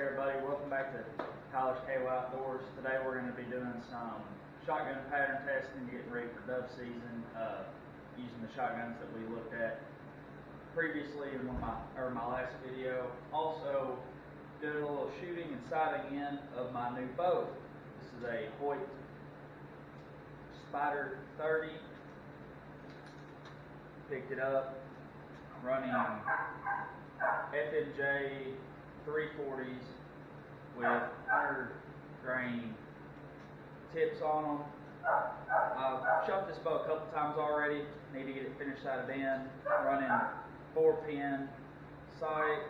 Hey everybody, welcome back to College KO Outdoors. Today we're going to be doing some shotgun pattern testing, getting ready for dove season, using the shotguns that we looked at previously in my last video. Also doing a little shooting and sighting in of my new bow. This is a Hoyt Spider 30. Picked it up running FMJ 340s with 100 grain tips on them. I've shot this bow a couple times already. Need to get it finished sighted in. Running 4-pin sight,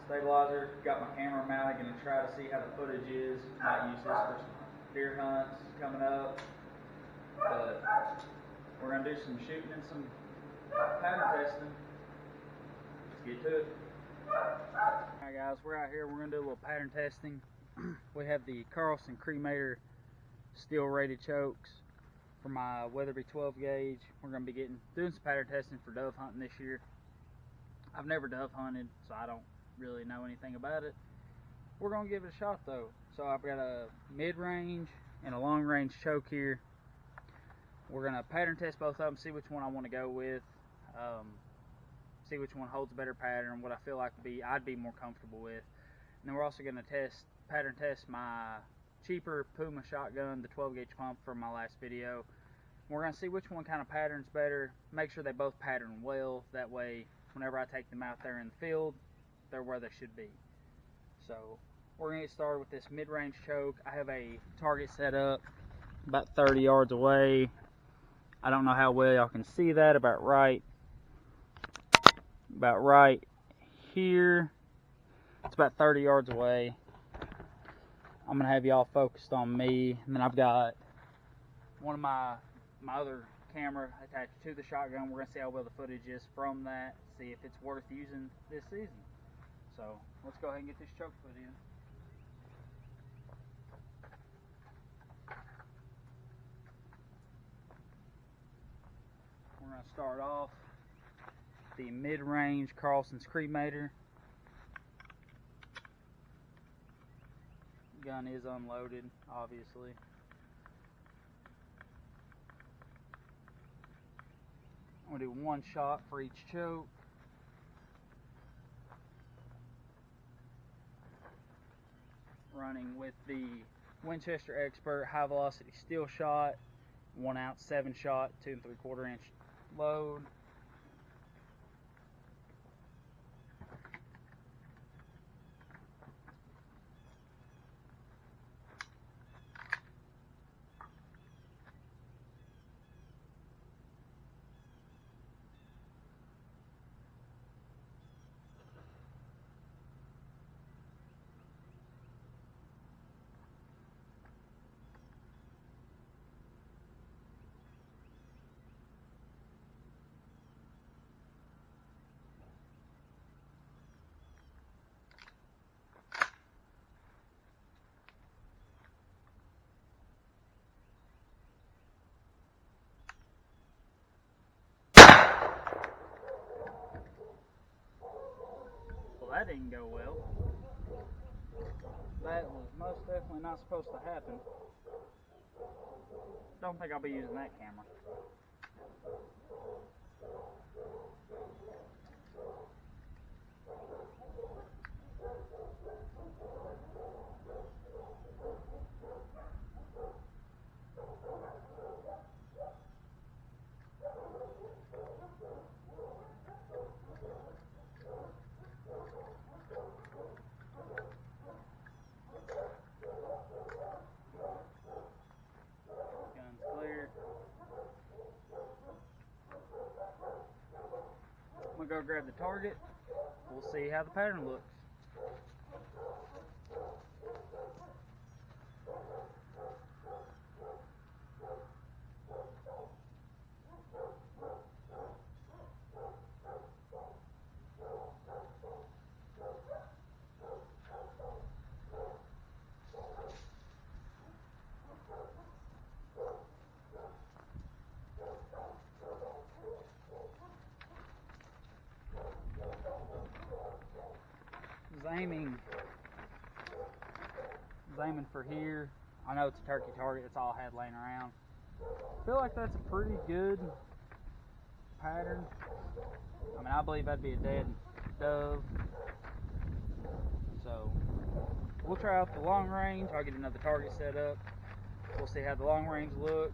stabilizer. Got my camera mounted. Going to try to see how the footage is. Might use this for some deer hunts coming up. But we're going to do some shooting and some pattern testing. Let's get to it. Alright guys, we're out here, we're going to do a little pattern testing. We have the Carlson Cremator steel rated chokes for my Weatherby 12 gauge. We're going to be doing some pattern testing for dove hunting this year. I've never dove hunted, so I don't really know anything about it. We're going to give it a shot though. So I've got a mid-range and a long-range choke here. We're going to pattern test both of them, see which one I want to go with. See which one holds a better pattern, what I feel like I'd be more comfortable with. And then we're also going to pattern test my cheaper Puma shotgun, the 12 gauge pump from my last video. We're going to see which one kind of patterns better, make sure they both pattern well, that way whenever I take them out there in the field, they're where they should be. So we're going to get started with this mid-range choke. I have a target set up about 30 yards away. I don't know how well y'all can see that, about right here. It's about 30 yards away. I'm gonna have y'all focused on me, and then I've got one of my other camera attached to the shotgun. We're gonna see how well the footage is from that, see if it's worth using this season. So let's go ahead and get this choke put in. We're gonna start off the mid-range Carlson's Cremator. Gun is unloaded, obviously. I'm gonna do one shot for each choke. Running with the Winchester Expert high velocity steel shot, 1 ounce 7 shot, 2 3/4 inch load. That didn't go well. That was most definitely not supposed to happen. Don't think I'll be using that camera. I'm gonna go grab the target. We'll see how the pattern looks. was aiming for here. I know it's a turkey target, that's all I had laying around. I feel like that's a pretty good pattern. I mean, I believe that'd be a dead dove. So we'll try out the long range. I'll get another target set up. We'll see how the long range looks.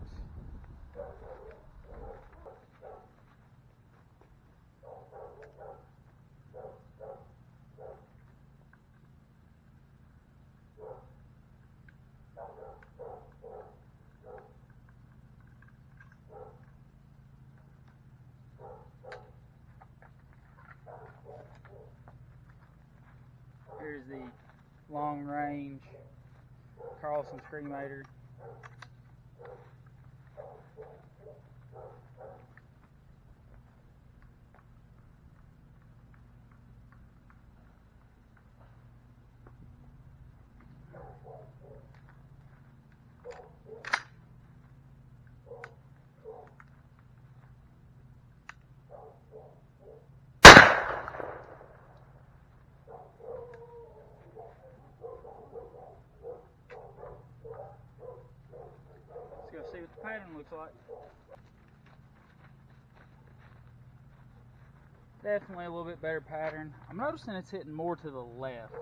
Here's the long range Carlson Screamator. Let's go see what the pattern looks like. Definitely a little bit better pattern. I'm noticing it's hitting more to the left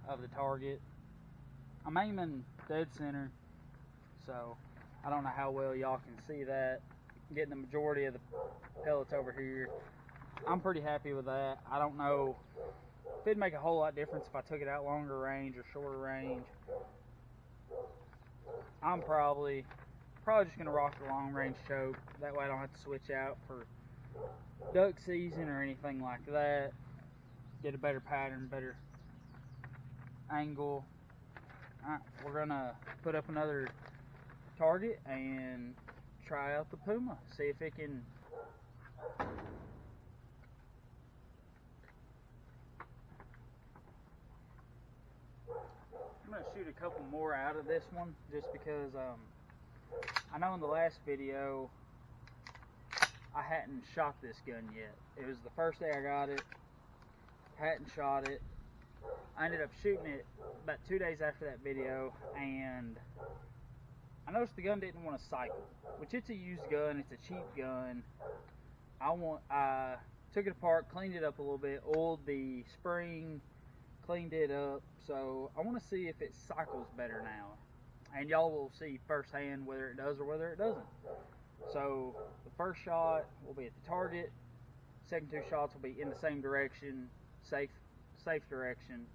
of the target. I'm aiming dead center, so I don't know how well y'all can see that. I'm getting the majority of the pellets over here. I'm pretty happy with that. I don't know if it'd make a whole lot difference if I took it out longer range or shorter range. I'm probably just gonna rock the long range choke. That way I don't have to switch out for duck season or anything like that. Get a better pattern, better angle. Alright, we're gonna put up another target and try out the Puma. See if it can. I'm gonna shoot a couple more out of this one just because I know in the last video I hadn't shot this gun yet. It was the first day I got it. Hadn't shot it. I ended up shooting it about 2 days after that video, and I noticed the gun didn't want to cycle, which it's a used gun, it's a cheap gun. I took it apart, cleaned it up a little bit, oiled the spring, cleaned it up, so I want to see if it cycles better now. And y'all will see firsthand whether it does or whether it doesn't. So the first shot will be at the target, second two shots will be in the same direction, safe direction.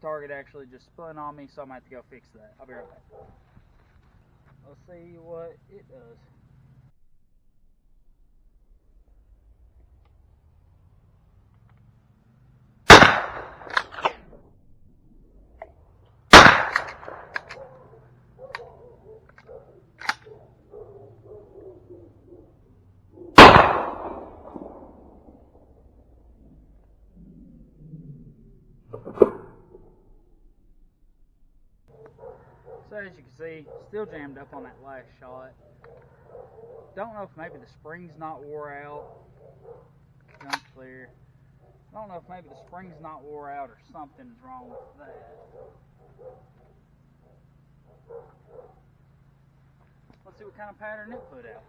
Target actually just spun on me, so I'm going to have to go fix that. I'll be right back. Let's see what it does. So as you can see, still jammed up on that last shot. Don't know if maybe the spring's not wore out. Gun's clear. I don't know if maybe the spring's not wore out or something's wrong with that. Let's see what kind of pattern it put out.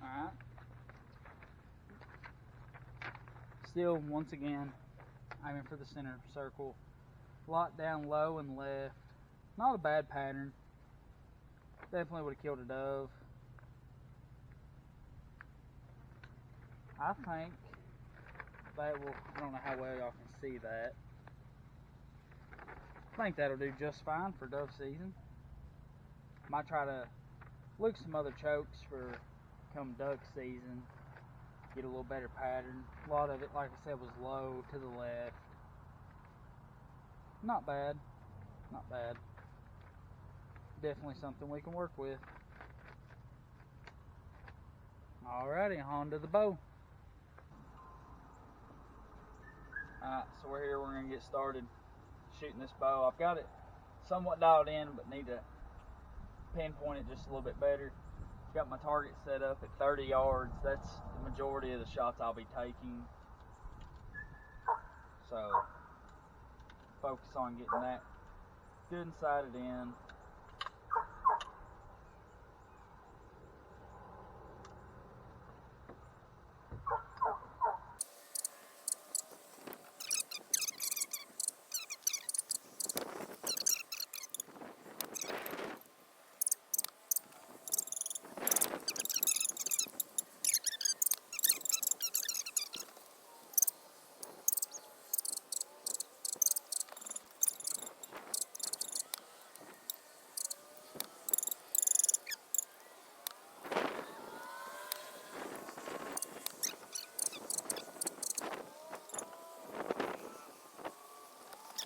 Alright. Still, once again, aiming for the center circle. Locked down low and left. Not a bad pattern. Definitely would have killed a dove. I think that will, I don't know how well y'all can see that. I think that'll do just fine for dove season. Might try to look some other chokes for come duck season. Get a little better pattern. A lot of it, like I said, was low to the left. Not bad. Not bad. definitely something we can work with. Alrighty, on to the bow. Alright, so we're here, we're going to get started shooting this bow. I've got it somewhat dialed in, but need to pinpoint it just a little bit better. Got my target set up at 30 yards. That's the majority of the shots I'll be taking. So focus on getting that good and sighted in.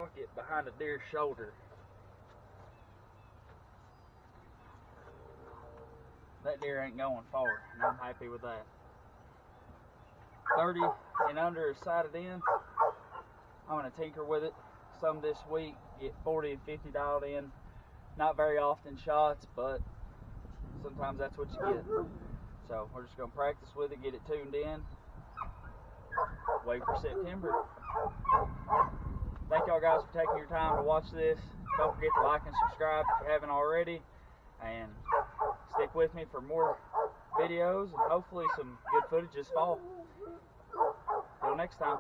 I'll get behind a deer's shoulder. That deer ain't going far, and I'm happy with that. 30 and under is sighted in. I'm going to tinker with it some this week, get 40 and 50 dialed in. Not very often shots, but sometimes that's what you get. So we're just going to practice with it, get it tuned in, wait for September. Thank y'all guys for taking your time to watch this. Don't forget to like and subscribe if you haven't already, and stick with me for more videos and hopefully some good footage this fall. Till next time.